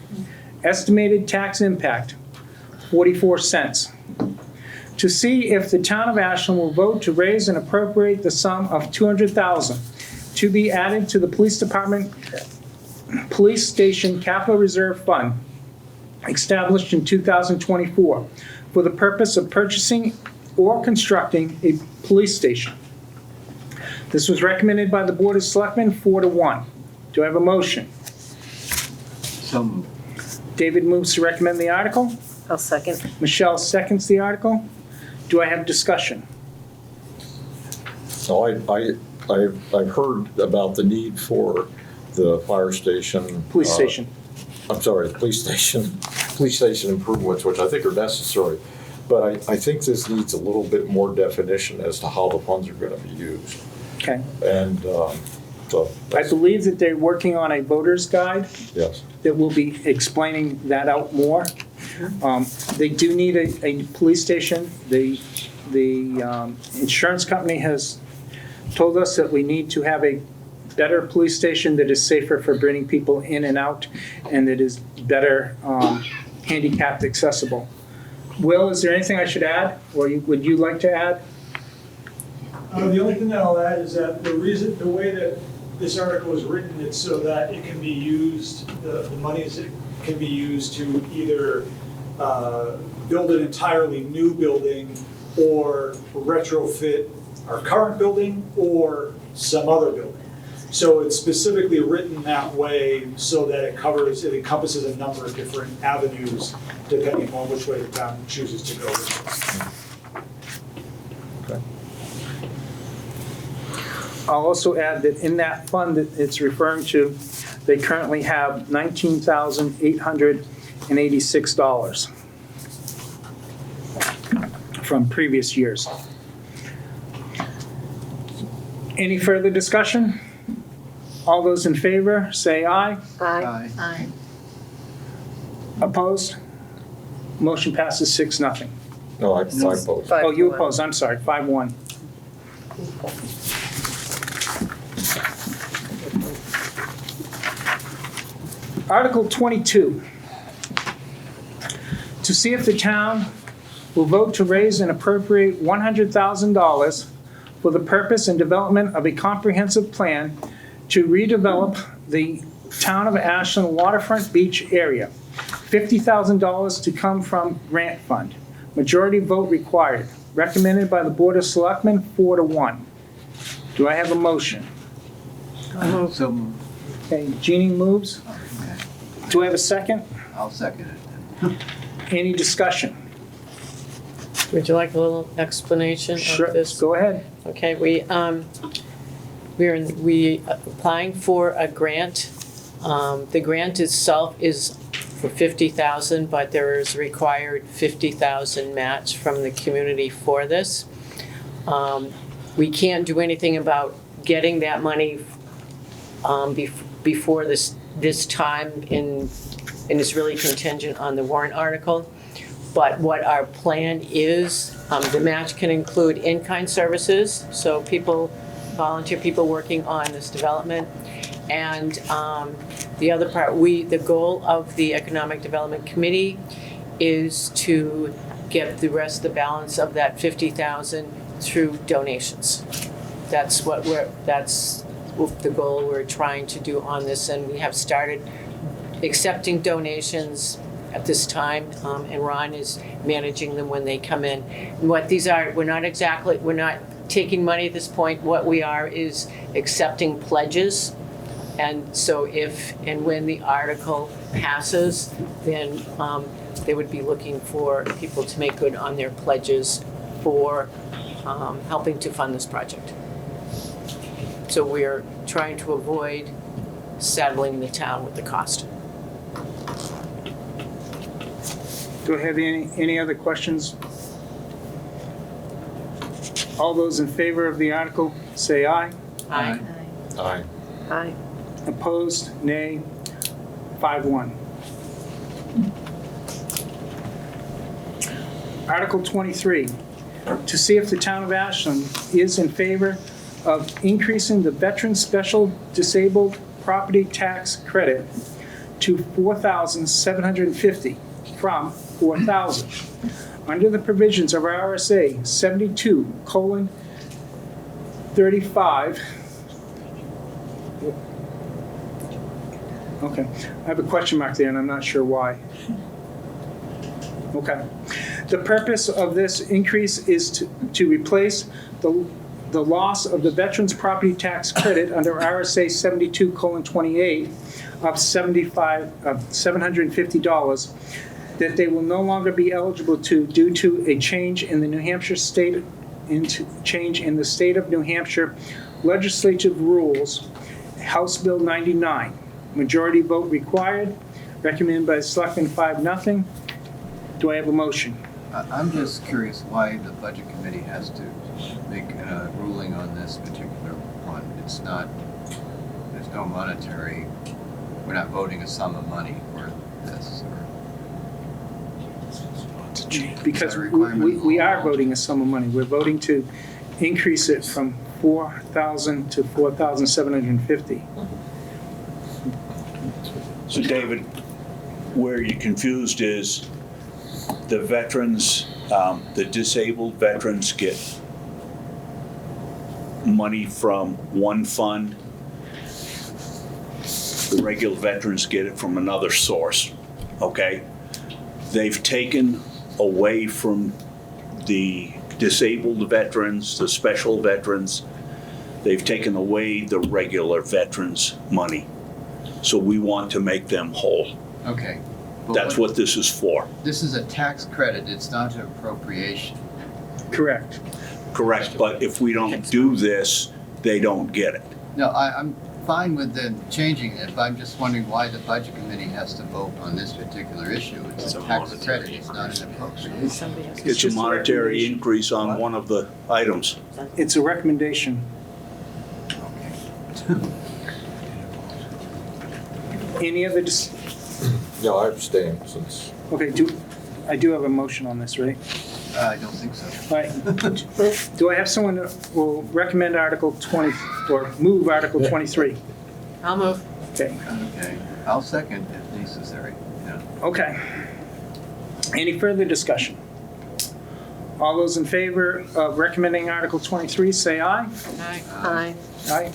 Estimated tax impact, 44 cents. To see if the town of Ashland will vote to raise and appropriate the sum of $200,000 to be added to the Police Department Police Station Capital Reserve Fund, established in 2024, for the purpose of purchasing or constructing a police station. This was recommended by the Board of Selectmen, 4-1. Do I have a motion? So moved. David moves to recommend the article. I'll second. Michelle seconds the article. Do I have discussion? So I've heard about the need for the fire station. Police station. I'm sorry, the police station improvements, which I think are necessary. But I think this needs a little bit more definition as to how the funds are gonna be used. Okay. And, so. I believe that they're working on a voter's guide Yes. that will be explaining that out more. They do need a police station. The insurance company has told us that we need to have a better police station that is safer for bringing people in and out and that is better handicapped accessible. Will, is there anything I should add, or would you like to add? The only thing that I'll add is that the way that this article is written, it's so that it can be used, the monies can be used to either build an entirely new building or retrofit our current building or some other building. So it's specifically written that way so that it encompasses a number of different avenues depending on which way the town chooses to go with it. Okay. I'll also add that in that fund that it's referring to, they currently have $19,886 from previous years. Any further discussion? All those in favor, say aye. Aye. Aye. Opposed? Motion passes 6-0. No, I oppose. Oh, you oppose, I'm sorry, 5-1. Article 22. To see if the town will vote to raise and appropriate $100,000 for the purpose and development of a comprehensive plan to redevelop the town of Ashland waterfront beach area. $50,000 to come from grant fund. Majority vote required. Recommended by the Board of Selectmen, 4-1. Do I have a motion? So moved. Okay, Jeannie moves. Okay. Do I have a second? I'll second it then. Any discussion? Would you like a little explanation Sure, of this? go ahead. Okay, we applying for a grant. The grant itself is for $50,000, but there is required $50,000 match from the community for this. We can't do anything about getting that money before this time, and it's really contingent on the warrant article. But what our plan is, the match can include in-kind services, so volunteer people working on this development. And the other part, the goal of the Economic Development Committee is to get the rest of the balance of that $50,000 through donations. That's the goal we're trying to do on this, and we have started accepting donations at this time, and Ron is managing them when they come in. And what these are, we're not taking money at this point. What we are is accepting pledges. And so if and when the article passes, then they would be looking for people to make good on their pledges for helping to fund this project. So we're trying to avoid saddling the town with the cost. Do I have any other questions? All those in favor of the article, say aye. Aye. Aye. Aye. Opposed, nay. 5-1. Article 23, to see if the town of Ashland is in favor of increasing the Veteran Special Disabled Property Tax Credit to $4,750 from $4,000 under the provisions of RSA 72:35. Okay, I have a question mark there and I'm not sure why. Okay. The purpose of this increase is to replace the loss of the Veterans Property Tax Credit under RSA 72:28 of $750 that they will no longer be eligible due to a change in the New Hampshire state of New Hampshire legislative rules, House Bill 99. Majority vote required. Recommended by the Selectmen, 5-0. Do I have a motion? I'm just curious why the Budget Committee has to make a ruling on this particular one. It's not, there's no monetary, we're not voting a sum of money for this. Because we are voting a sum of money. We're voting to increase it from 4,000 to 4,750. So David, where you're confused is the veterans, the disabled veterans get money from one fund. The regular veterans get it from another source, okay? They've taken away from the disabled veterans, the special veterans, they've taken away the regular veterans' money. So we want to make them whole. Okay. But That's what this is for. This is a tax credit, it's not an appropriation. Correct. Correct, but if we don't do this, they don't get it. No, I'm fine with them changing it, but I'm just wondering why the budget committee has to vote on this particular issue. It's a tax credit, it's not an appropriation. Somebody else. It's a just a monetary recommendation. increase on one of the items. It's a recommendation. Any other, Yeah, I abstain since, okay, I do have a motion on this, right? I don't think so. All right. Do I have someone that will recommend Article 20, or move Article 23? I'll move. Okay, Okay, I'll second if necessary, yeah. okay. Any further discussion? All those in favor of recommending Article 23, say aye. Aye. Aye. Aye.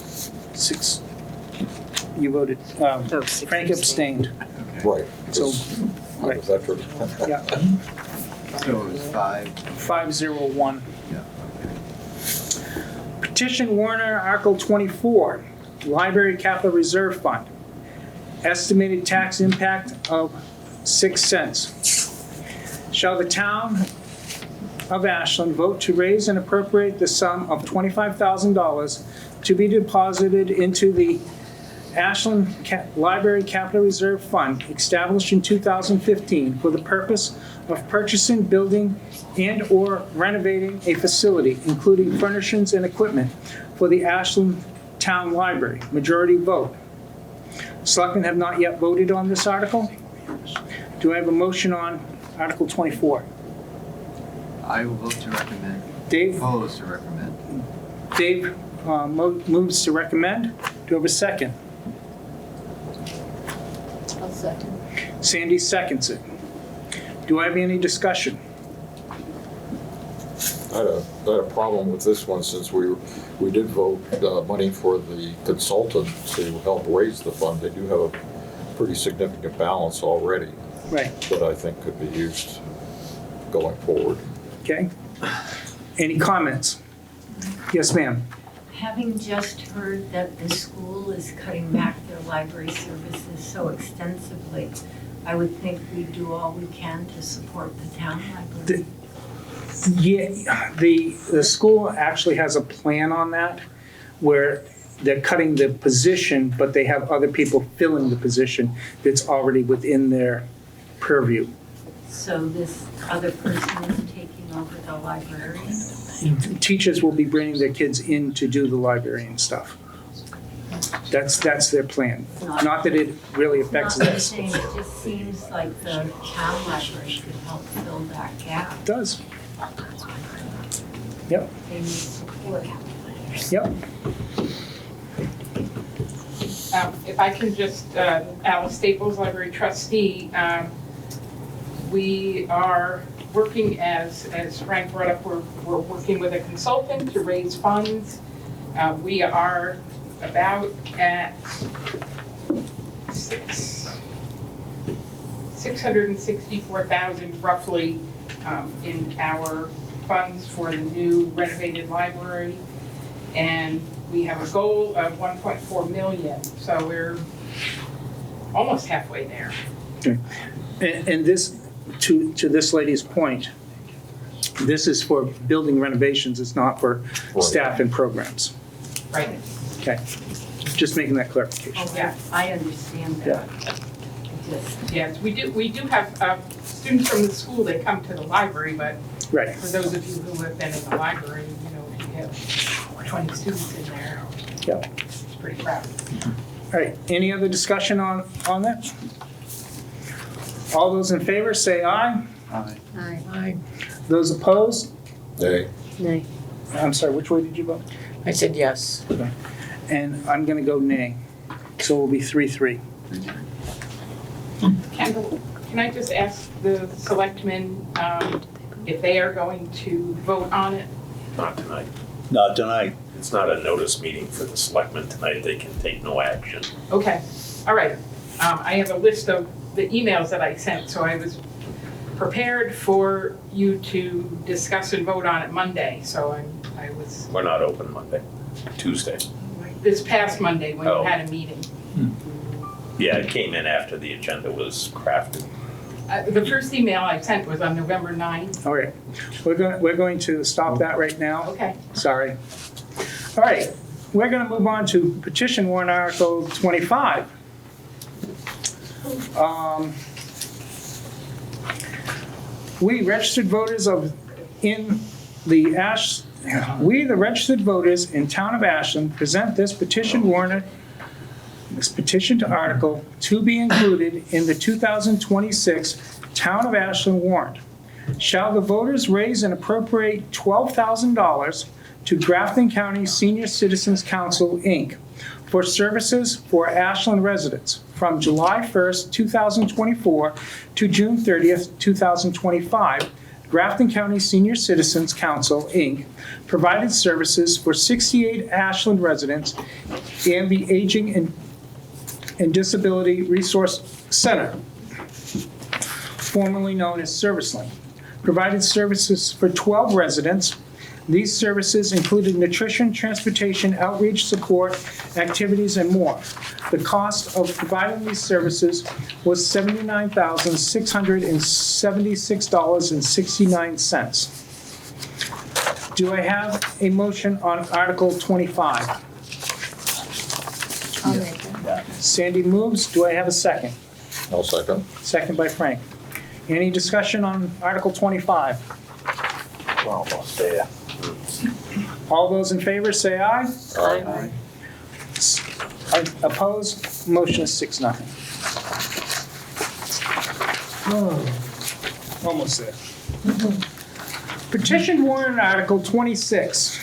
6, you voted, Oh, 6 Frank abstained. Okay, right. So, because I'm a right. veteran. Yeah, so it was 501. yeah, okay. Petition Warner Article 24, Library Capital Reserve Fund. Estimated tax impact of 6 cents. Shall the town of Ashland vote to raise and appropriate the sum of $25,000 to be deposited into the Ashland Library Capital Reserve Fund established in 2015 for the purpose of purchasing, building, and/or renovating a facility, including furnishings and equipment for the Ashland Town Library. Majority vote. Selectmen have not yet voted on this article. Do I have a motion on Article 24? I will vote to recommend, Dave? oppose to recommend. Dave moves to recommend. Do I have a second? I'll second. Sandy seconds it. Do I have any discussion? I had a problem with this one since we did vote money for the consultant to help raise the fund. They do have a pretty significant balance already Right, that I think could be used going forward. okay. Any comments? Yes, ma'am. Having just heard that the school is cutting back their library services so extensively, I would think we do all we can to support the town library. Yeah, the school actually has a plan on that where they're cutting the position, but they have other people filling the position that's already within their purview. So this other person is taking over the library? Teachers will be bringing their kids in to do the library and stuff. That's their plan. Not that it really affects Not this. saying, it just seems like the town library could help fill that gap. It does. Yep, They need support. yep. If I can just, Alice Staples, library trustee, we are working as Frank brought up, we're working with a consultant to raise funds. We are about at 664,000 roughly in our funds for the new renovated library. And we have a goal of 1.4 million, so we're almost halfway there. And this, to this lady's point, this is for building renovations, it's not for staff and programs. Right. Okay, just making that clarification. Oh, Yeah. I understand that. Just, Yes, we do have students from the school that come to the library, but Right, for those of you who have been in the library, you know, if you have 20 students in there, Yep. it's pretty crowded. all right, any other discussion on that? All those in favor, say aye. Aye. Aye. Those opposed? Nay. Nay. I'm sorry, which way did you vote? I said yes. And I'm gonna go nay. So it will be 3-3. Kendall, can I just ask the selectmen if they are going to vote on it? Not tonight. Not tonight. It's not a notice meeting for the selectmen tonight. They can take no action. Okay, all right. I have a list of the emails that I sent, so I was prepared for you to discuss and vote on it Monday, so I was, We're not open Monday, Tuesday. this past Monday when you Oh. had a meeting. Yeah, it came in after the agenda was crafted. The first email I sent was on November 9th. All right, we're going to stop that right now. Okay. Sorry. All right, we're gonna move on to petition warrant article 25. We registered voters we, the registered voters in town of Ashland, present this petition to article to be included in the 2026 Town of Ashland warrant. Shall the voters raise and appropriate $12,000 to Grafton County Senior Citizens Council, Inc. for services for Ashland residents from July 1st, 2024 to June 30th, 2025. Grafton County Senior Citizens Council, Inc. provided services for 68 Ashland residents and the Aging and Disability Resource Center, formerly known as ServiceLink, provided services for 12 residents. These services included nutrition, transportation, outreach, support, activities, and more. The cost of providing these services was $79,676.69. Do I have a motion on Article 25? I'll make that. Sandy moves. Do I have a second? I'll second. Second by Frank. Any discussion on Article 25? We're almost there. All those in favor say aye. Aye. Opposed? Motion is 6-0. Almost there. Petition warrant article 26.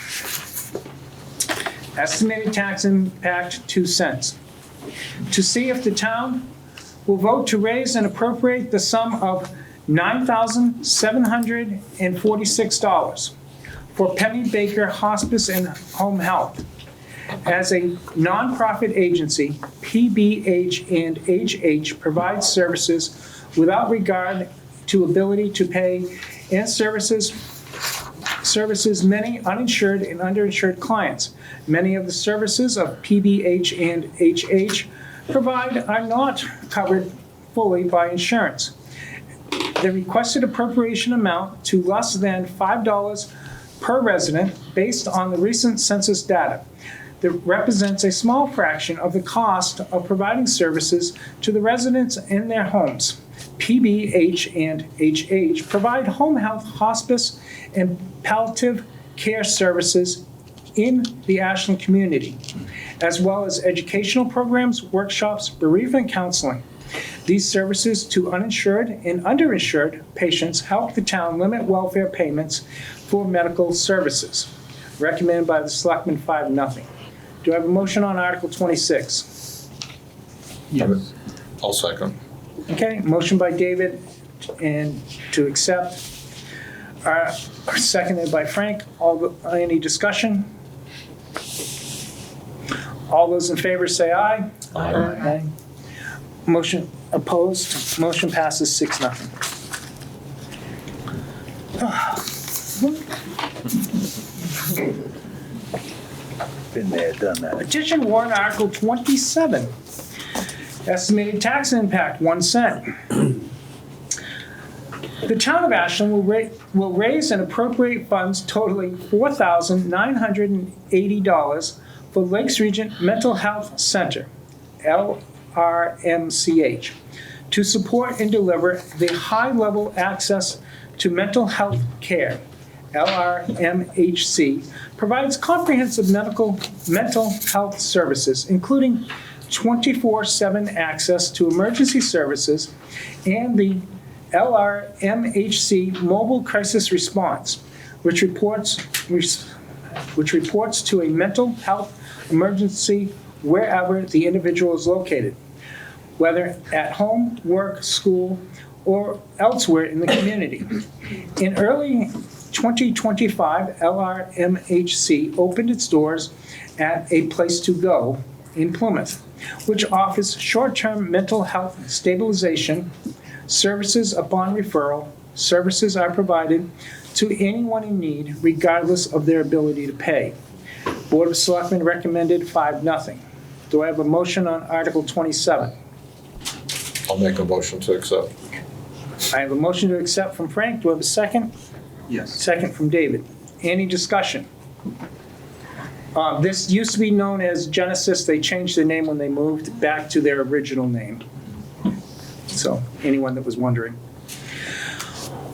Estimated tax impact 2 cents. To see if the town will vote to raise and appropriate the sum of $9,746 for Penny Baker Hospice and Home Health. As a nonprofit agency, PBH and HH provides services without regard to ability to pay and services many uninsured and underinsured clients. Many of the services of PBH and HH provide are not covered fully by insurance. The requested appropriation amount to less than $5 per resident based on the recent census data. That represents a small fraction of the cost of providing services to the residents in their homes. PBH and HH provide home health, hospice, and palliative care services in the Ashland community, as well as educational programs, workshops, bereavement counseling. These services to uninsured and underinsured patients help the town limit welfare payments for medical services. Recommended by the Selectmen 5-0. Do I have a motion on Article 26? Yes. I'll second. Okay, motion by David and to accept, seconded by Frank. Any discussion? All those in favor say aye. Aye. Motion opposed, motion passes 6-0. Been there, done that. Petition warrant article 27. Estimated tax impact 1 cent. The town of Ashland will raise and appropriate funds totaling $4,980 for Lakes Region Mental Health Center, LRMCH, to support and deliver the high-level access to mental health care. LRMHC provides comprehensive mental health services, including 24/7 access to emergency services and the LRMHC Mobile Crisis Response, which which reports to a mental health emergency wherever the individual is located, whether at home, work, school, or elsewhere in the community. In early 2025, LRMHC opened its doors at A Place to Go in Plymouth, which offers short-term mental health stabilization services upon referral. Services are provided to anyone in need, regardless of their ability to pay. Board of Selectmen recommended 5-0. Do I have a motion on Article 27? I'll make a motion to accept. I have a motion to accept from Frank. Do I have a second? Yes. Second from David. Any discussion? This used to be known as Genesis. They changed their name when they moved back to their original name. So, anyone that was wondering.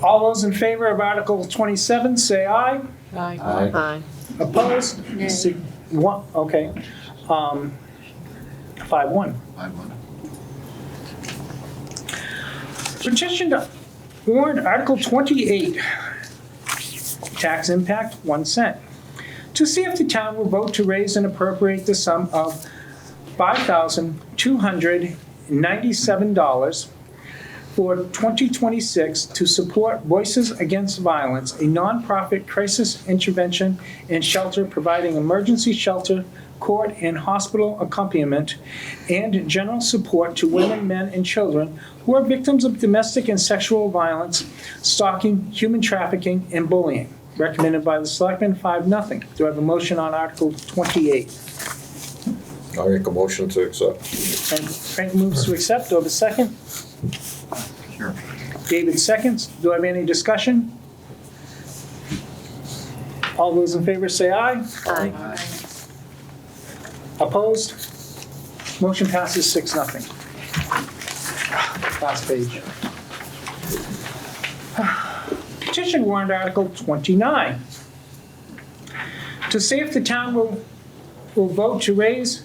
All those in favor of Article 27, say aye. Aye. Aye. Opposed? Nay. One, okay. 5-1. 5-1. Petition to warrant Article 28, tax impact 1 cent. To see if the town will vote to raise and appropriate the sum of $5,297 for 2026 to support Voices Against Violence, a nonprofit crisis intervention and shelter providing emergency shelter, court and hospital accompaniment, and general support to women, men, and children who are victims of domestic and sexual violence, stalking, human trafficking, and bullying. Recommended by the Selectmen, 5-0. Do I have a motion on Article 28? I make a motion to accept. Frank moves to accept. Do I have a second? Sure. David seconds. Do I have any discussion? All those in favor say aye. Aye. Opposed? Motion passes 6-0. Last page. Petition warrant Article 29. To see if the town will vote to raise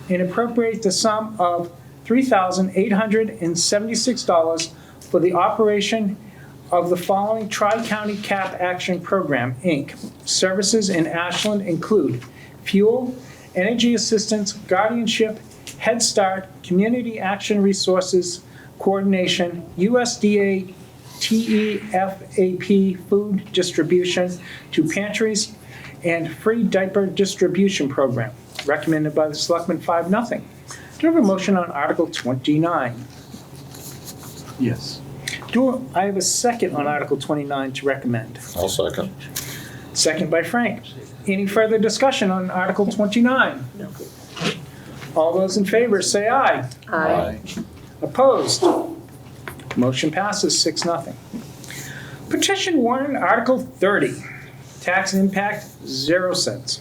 and appropriate the sum of $3,876 for the operation of the following Tri-County Cap Action Program, Inc. Services in Ashland include fuel, energy assistance, guardianship, Head Start, community action resources, coordination, USDA TEFAP food distribution to pantries, and free diaper distribution program. Recommended by the Selectmen, 5-0. Do I have a motion on Article 29? Yes. Do I have a second on Article 29 to recommend? I'll second. Second by Frank. Any further discussion on Article 29? No. All those in favor say aye. Aye. Opposed? Motion passes 6-0. Petition warrant Article 30, tax impact 0 cents.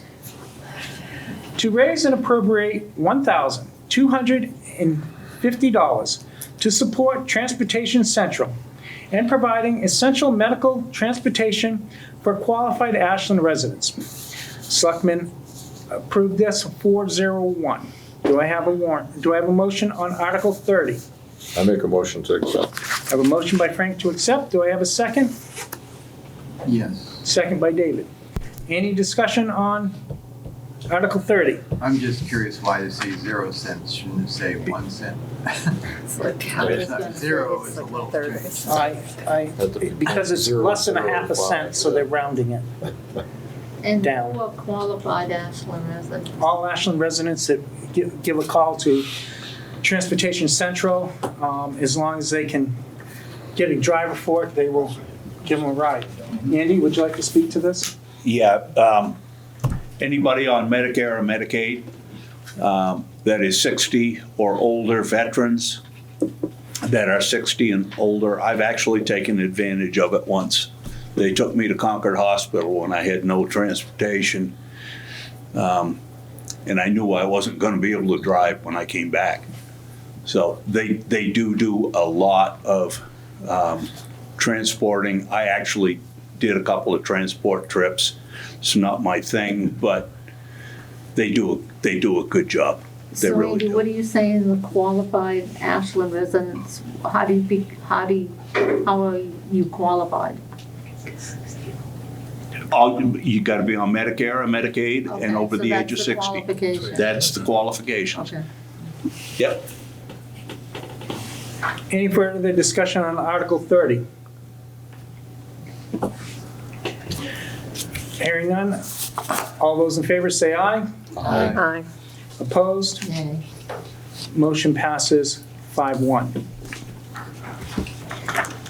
To raise and appropriate $1,250 to support Transportation Central and providing essential medical transportation for qualified Ashland residents. Selectmen approved this 401. Do I have a warrant? Do I have a motion on Article 30? I make a motion to accept. I have a motion by Frank to accept. Do I have a second? Yes. Second by David. Any discussion on Article 30? I'm just curious why they say 0 cents, shouldn't it say 1 cent? It's like It's not- 0 is a little tricky. Because it's less than a half a cent, so they're rounding it. And Down. who are qualified Ashland residents? All Ashland residents that give a call to Transportation Central, as long as they can get a driver for it, they will give them a ride. Andy, would you like to speak to this? Yeah, anybody on Medicare or Medicaid that is 60 or older, veterans that are 60 and older, I've actually taken advantage of it once. They took me to Concord Hospital when I had no transportation, and I knew I wasn't gonna be able to drive when I came back. So they do a lot of transporting. I actually did a couple of transport trips. It's not my thing, but they do a good job. They So really Andy, do. what are you saying, the qualified Ashland residents, how are you qualified? You gotta be on Medicare or Medicaid Okay, and over so the that's age of the 60. qualification. That's the qualifications. Okay. Yep. Any further discussion on Article 30? Hearing none. All those in favor say aye. Aye. Opposed? Nay. Motion passes 5-1.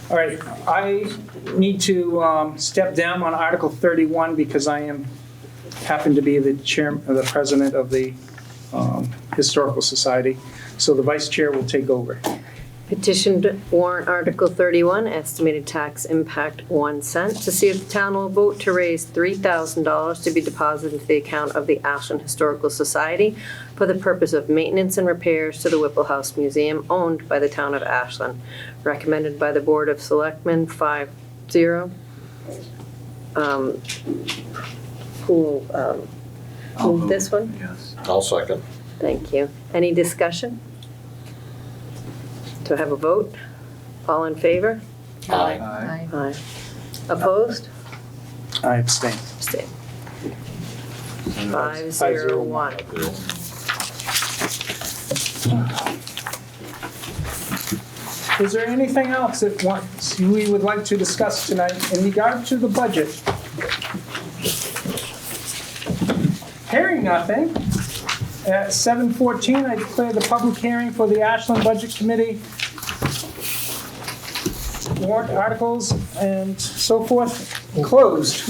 All right, I need to step down on Article 31 because I happen to be the the president of the Historical Society. So the vice chair will take over. Petition warrant Article 31, estimated tax impact 1 cent, to see if the town will vote to raise $3,000 to be deposited into the account of the Ashland Historical Society for the purpose of maintenance and repairs to the Whipple House Museum owned by the town of Ashland. Recommended by the Board of Selectmen 5-0. Who moved this one? Yes. I'll second. Thank you. Any discussion? To have a vote? All in favor? Aye. Aye. Aye. Opposed? I abstain. Abstain. 501. Is there anything else that we would like to discuss tonight in regard to the budget? Hearing nothing, at 7:14, I declare the public hearing for the Ashland Budget Committee warrant articles and so forth closed.